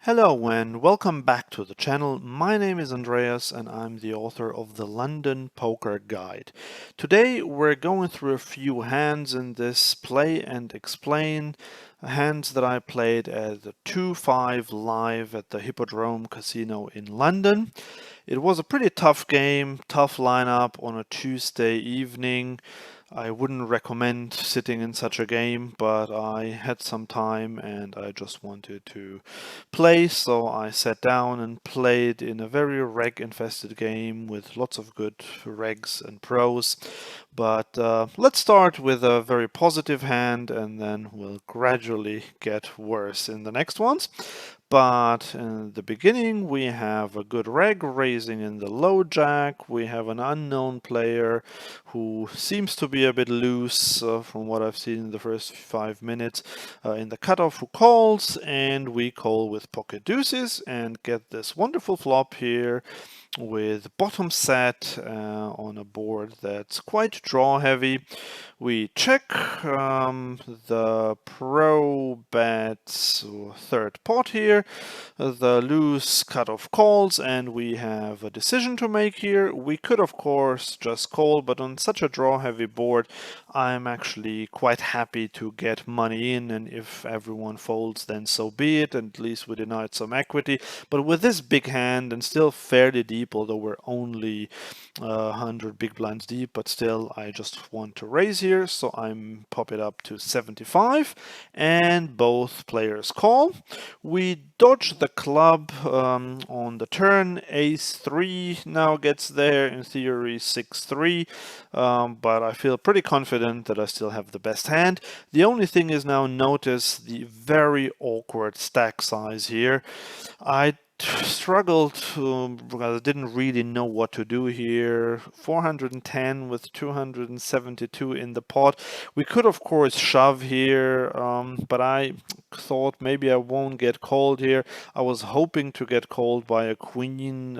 Hello and welcome back to the channel. My name is Andreas and I'm the author of the London Poker Guide. Today we're going through a few hands in this play and explain hands that I played at the 2-5 live at the Hippodrome Casino in London. It was a pretty tough game, tough lineup on a Tuesday evening. I wouldn't recommend sitting in such a game, but I had some time and I just wanted to play, so I sat down and played in a very reg-infested game with lots of good regs and pros. But let's start with a very positive hand and then we'll gradually get worse in the next ones. But in the beginning, we have a good reg raising in the low jack. We have an unknown player who seems to be a bit loose from what I've seen in the first 5 minutes in the cutoff, who calls, and we call with pocket deuces and get this wonderful flop here with bottom set on a board that's quite draw heavy. We check the pro bets third pot here, the loose cutoff calls, and we have a decision to make here. We could of course just call, but on such a draw heavy board I'm actually quite happy to get money in, and if everyone folds then so be it, and at least we denied some equity. But with this big hand and still fairly deep, although we're only 100 big blinds deep, but still I just want to raise here, so I'm pop it up to 75 and both players call. We dodge the club on the turn. Ace 3 now gets there, in theory 6-3, but I feel pretty confident that I still have the best hand. The only thing is, now notice the very awkward stack size here. I struggled because I didn't really know what to do here. 410 with 272 in the pot. We could of course shove here, but I thought maybe I won't get called here. I was hoping to get called by a queen,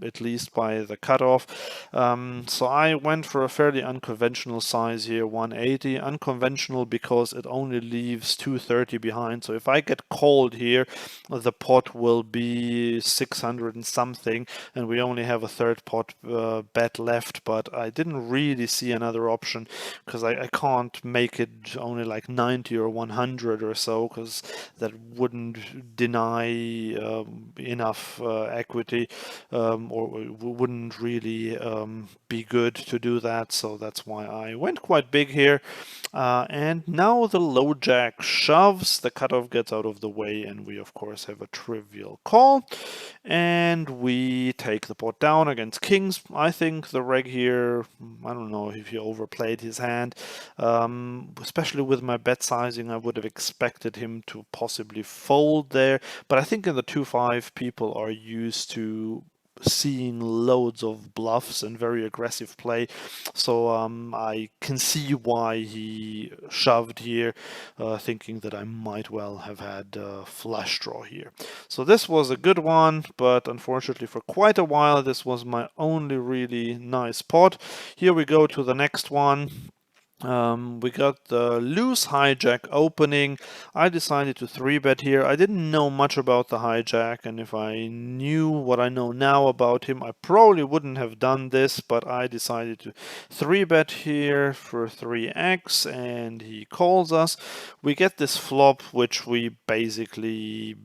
at least by the cutoff. So I went for a fairly unconventional size here, 180. Unconventional because it only leaves 230 behind. So if I get called here, the pot will be 600 and something, and we only have a third pot bet left. But I didn't really see another option because I can't make it only like 90 or 100 or so, because that wouldn't deny enough equity, or wouldn't really be good to do that. So that's why I went quite big here. And now the low jack shoves, the cutoff gets out of the way, and we of course have a trivial call. And we take the pot down against kings. I think the reg here, I don't know if he overplayed his hand. Especially with my bet sizing, I would have expected him to possibly fold there. But I think in the 2-5 people are used to seeing loads of bluffs and very aggressive play, so I can see why he shoved here, thinking that I might well have had a flush draw here. So this was a good one, but unfortunately for quite a while this was my only really nice pot. Here we go to the next one. We got the loose hijack opening. I decided to 3-bet here. I didn't know much about the hijack, and if I knew what I know now about him, I probably wouldn't have done this, but I decided to 3-bet here for 3x, and he calls us. We get this flop, which we basically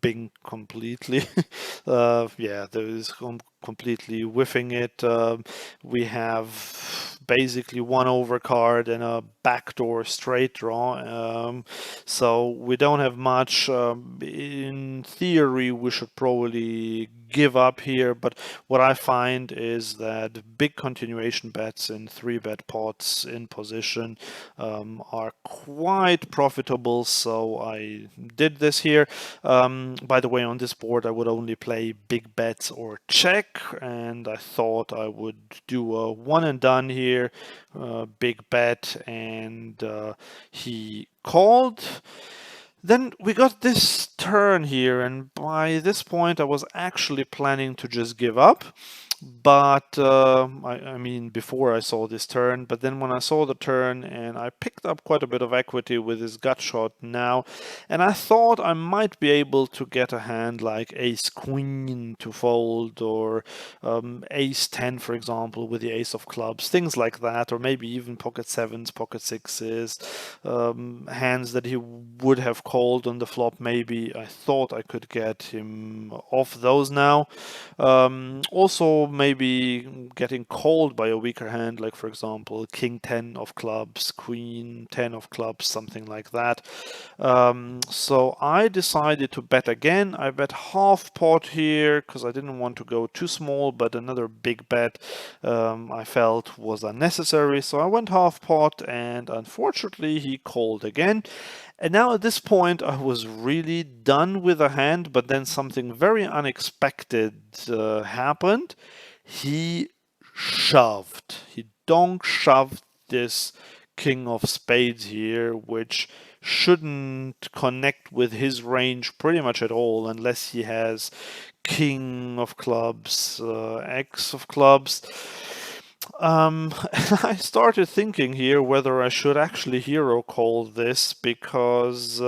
bing completely. Yeah, there is completely whiffing it. We have basically one overcard and a backdoor straight draw, so we don't have much. In theory we should probably give up here, but what I find is that big continuation bets in 3-bet pots in position are quite profitable, so I did this here. By the way, on this board I would only play big bets or check, and I thought I would do a one and done here, big bet, and he called. Then we got this turn here, and by this point I was actually planning to just give up. But I mean, before I saw this turn, but then when I saw the turn and I picked up quite a bit of equity with his gut shot now, and I thought I might be able to get a hand like ace queen to fold, or ace 10, for example, with the ace of clubs, things like that, or maybe even pocket sevens, pocket sixes, hands that he would have called on the flop. Maybe I thought I could get him off those now. Also, maybe getting called by a weaker hand, like for example, king 10 of clubs, queen 10 of clubs, something like that. So I decided to bet again. I bet half pot here because I didn't want to go too small, but another big bet I felt was unnecessary. So I went half pot, and unfortunately he called again. And now at this point, I was really done with the hand, but then something very unexpected happened. He shoved. He donk shoved this king of spades here, which shouldn't connect with his range pretty much at all, unless he has king of clubs, X of clubs. I started thinking here whether I should actually hero call this, because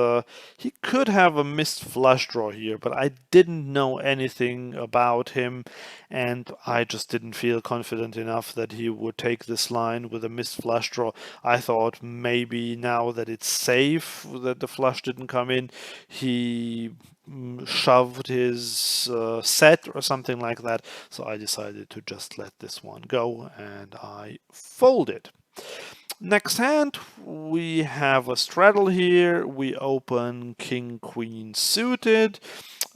he could have a missed flush draw here, but I didn't know anything about him, and I just didn't feel confident enough that he would take this line with a missed flush draw. I thought maybe now that it's safe, that the flush didn't come in, he shoved his set or something like that. So I decided to just let this one go, and I folded. Next hand, we have a straddle here. We open king queen suited.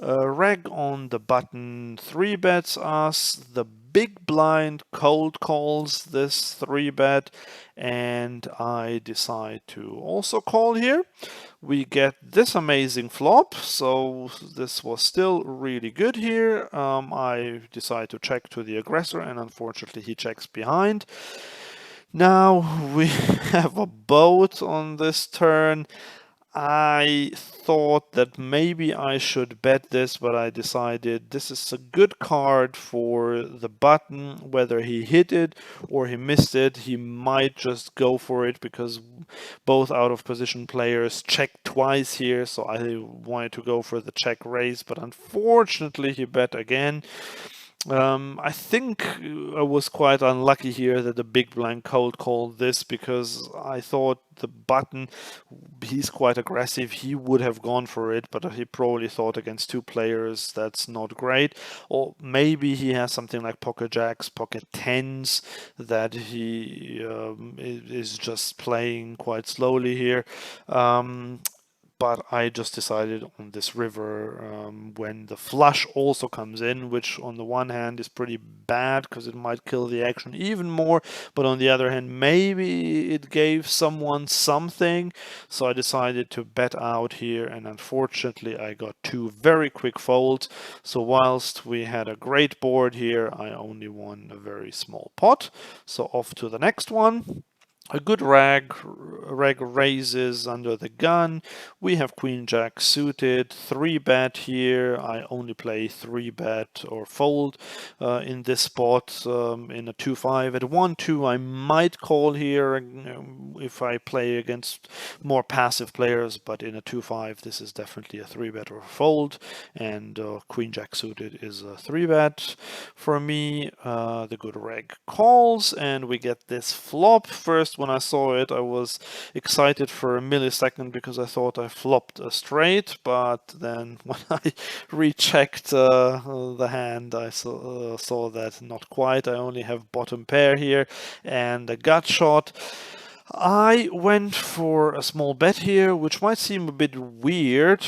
Reg on the button 3-bets us. The big blind cold calls this 3-bet, and I decide to also call here. We get this amazing flop, so this was still really good here. I decide to check to the aggressor, and unfortunately he checks behind. Now we have a boat on this turn. I thought that maybe I should bet this, but I decided this is a good card for the button. Whether he hit it or he missed it, he might just go for it, because both out of position players checked twice here, so I wanted to go for the check raise, but unfortunately he bet again. I think I was quite unlucky here that the big blind cold called this, because I thought the button, he's quite aggressive, he would have gone for it, but he probably thought against two players that's not great. Or maybe he has something like pocket jacks, pocket tens, that he is just playing quite slowly here. But I just decided on this river, when the flush also comes in, which on the one hand is pretty bad because it might kill the action even more, but on the other hand maybe it gave someone something, so I decided to bet out here, and unfortunately I got two very quick folds. So whilst we had a great board here, I only won a very small pot. So off to the next one. A good reg raises under the gun. We have queen jack suited, 3-bet here. I only play 3-bet or fold in this spot, in a 2-5. At 1-2 I might call here if I play against more passive players, but in a 2-5 this is definitely a 3-bet or a fold, and queen jack suited is a 3-bet for me. The good reg calls, and we get this flop. First, when I saw it, I was excited for a millisecond because I thought I flopped a straight, but then when I rechecked the hand, I saw that not quite. I only have bottom pair here and a gut shot. I went for a small bet here, which might seem a bit weird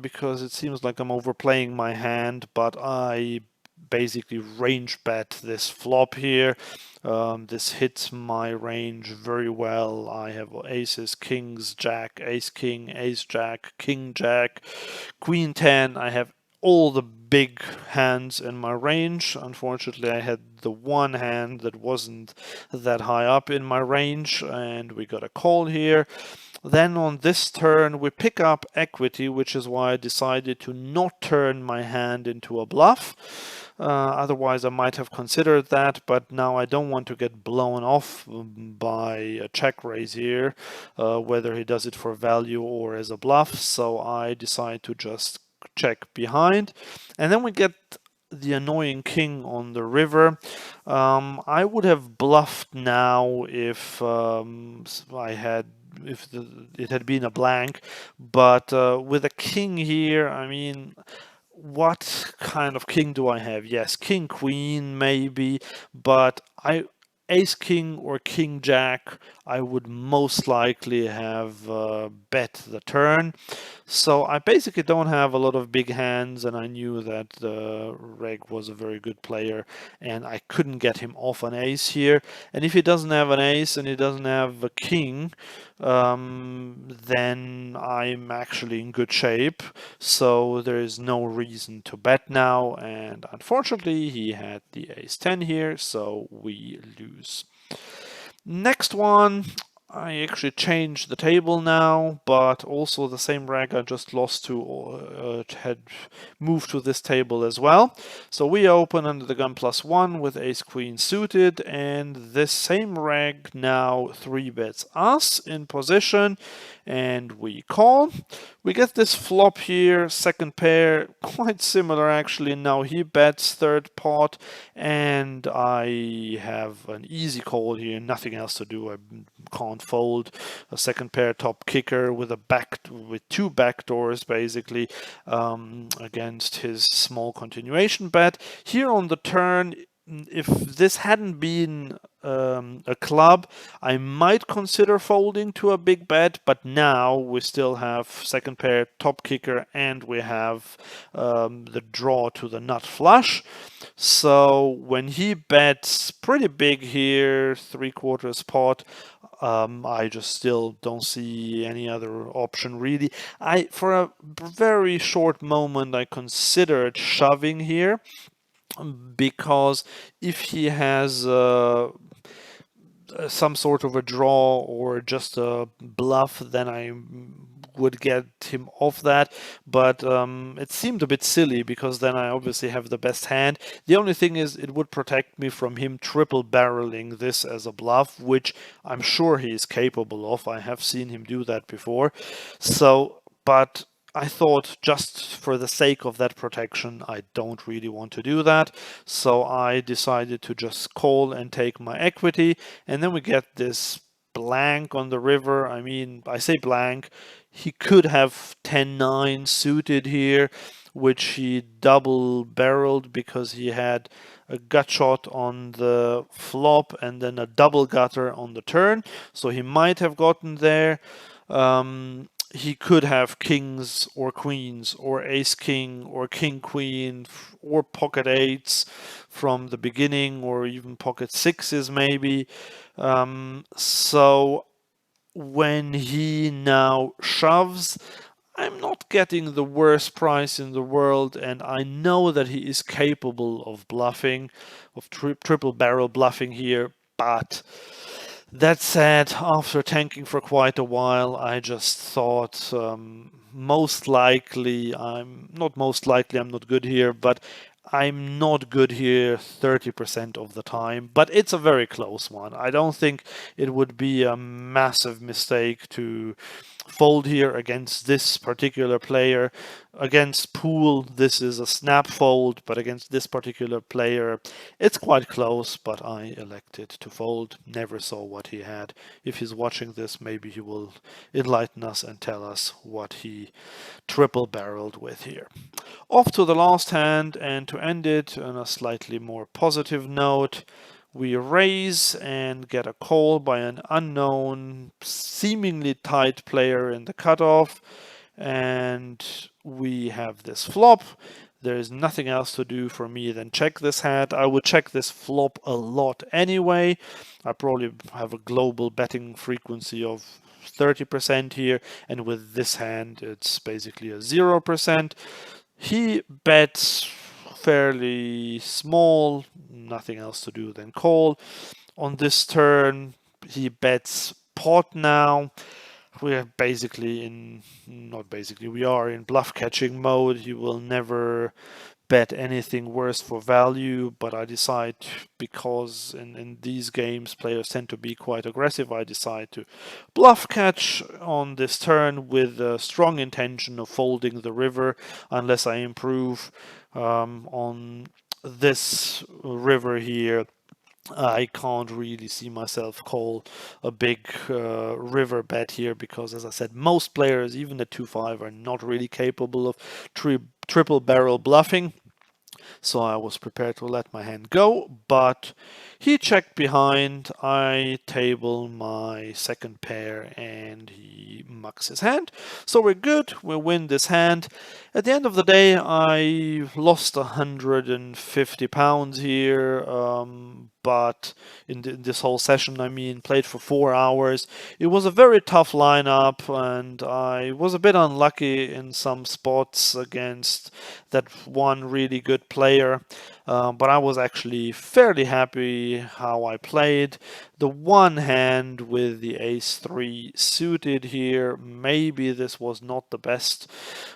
because it seems like I'm overplaying my hand, but I basically range bet this flop here. This hits my range very well. I have aces, kings, jack, ace king, ace jack, king jack, queen 10. I have all the big hands in my range. Unfortunately, I had the one hand that wasn't that high up in my range, and we got a call here. Then on this turn we pick up equity, which is why I decided to not turn my hand into a bluff. Otherwise, I might have considered that, but now I don't want to get blown off by a check raise here, whether he does it for value or as a bluff. So I decide to just check behind. And then we get the annoying king on the river. I would have bluffed now if it had been a blank, but with a king here, I mean, what kind of king do I have? Yes, king queen maybe, but I ace king or king jack I would most likely have bet the turn. So I basically don't have a lot of big hands, and I knew that Reg was a very good player, and I couldn't get him off an ace here. And if he doesn't have an ace and he doesn't have a king, then I'm actually in good shape. So there is no reason to bet now, and unfortunately he had the ace 10 here, so we lose. Next one, I actually changed the table now, but also the same reg I just lost to had moved to this table as well. So we open under the gun +1 with ace queen suited, and this same reg now 3-bets us in position, and we call. We get this flop here, second pair, quite similar actually. Now he bets third pot, and I have an easy call here, nothing else to do. I can't fold a second pair top kicker with two back doors basically against his small continuation bet. Here on the turn, if this hadn't been a club, I might consider folding to a big bet, but now we still have second pair top kicker and we have the draw to the nut flush. So when he bets pretty big here, 3/4 pot, I just still don't see any other option really. For a very short moment, I considered shoving here, because if he has some sort of a draw or just a bluff, then I would get him off that. But it seemed a bit silly, because then I obviously have the best hand. The only thing is it would protect me from him triple barreling this as a bluff, which I'm sure he is capable of. I have seen him do that before. So, but I thought, just for the sake of that protection, I don't really want to do that. So I decided to just call and take my equity. And then we get this blank on the river. I mean, I say blank. He could have 10-9 suited here, which he double barreled because he had a gut shot on the flop and then a double gutter on the turn. So he might have gotten there. He could have kings or queens or ace king or king queen or pocket eights from the beginning, or even pocket sixes maybe. So when he now shoves, I'm not getting the worst price in the world, and I know that he is capable of bluffing, of triple barrel bluffing here, but that said, after tanking for quite a while, I just thought most likely, I'm not good here, but I'm not good here 30% of the time. But it's a very close one. I don't think it would be a massive mistake to fold here against this particular player. Against Pool, this is a snap fold, but against this particular player, it's quite close, but I elected to fold. Never saw what he had. If he's watching this, maybe he will enlighten us and tell us what he triple barreled with here. Off to the last hand, and to end it on a slightly more positive note, we raise and get a call by an unknown, seemingly tight player in the cutoff, and we have this flop. There is nothing else to do for me than check this hand. I would check this flop a lot anyway. I probably have a global betting frequency of 30% here, and with this hand it's basically a 0%. He bets fairly small, nothing else to do than call. On this turn, he bets pot now. We are basically in, not basically, we are in bluff catching mode. He will never bet anything worse for value, but I decide, because in these games players tend to be quite aggressive, I decide to bluff catch on this turn with a strong intention of folding the river unless I improve on this river here. I can't really see myself call a big river bet here, because, as I said, most players, even the 2-5, are not really capable of triple barrel bluffing. So I was prepared to let my hand go, but he checked behind. I table my second pair and he mucks his hand. So we're good, we win this hand. At the end of the day, I lost 150 pounds here, but in this whole session, I mean, played for 4 hours. It was a very tough lineup, and I was a bit unlucky in some spots against that one really good player. But I was actually fairly happy how I played. The one hand with the ace-3 suited here, maybe this was not the best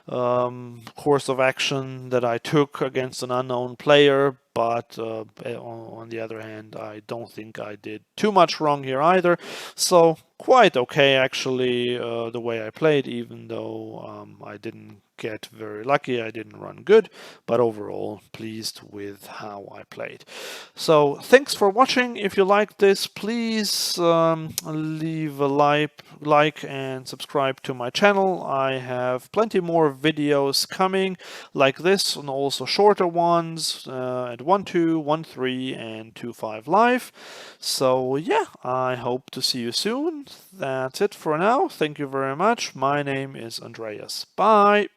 course of action that I took against an unknown player, but on the other hand, I don't think I did too much wrong here either. So quite okay, actually, the way I played, even though I didn't get very lucky, I didn't run good, but overall pleased with how I played. So thanks for watching. If you liked this, please leave a like and subscribe to my channel. I have plenty more videos coming like this, and also shorter ones at 1-2, 1-3 and 2-5 live. So yeah, I hope to see you soon. That's it for now. Thank you very much. My name is Andreas. Bye.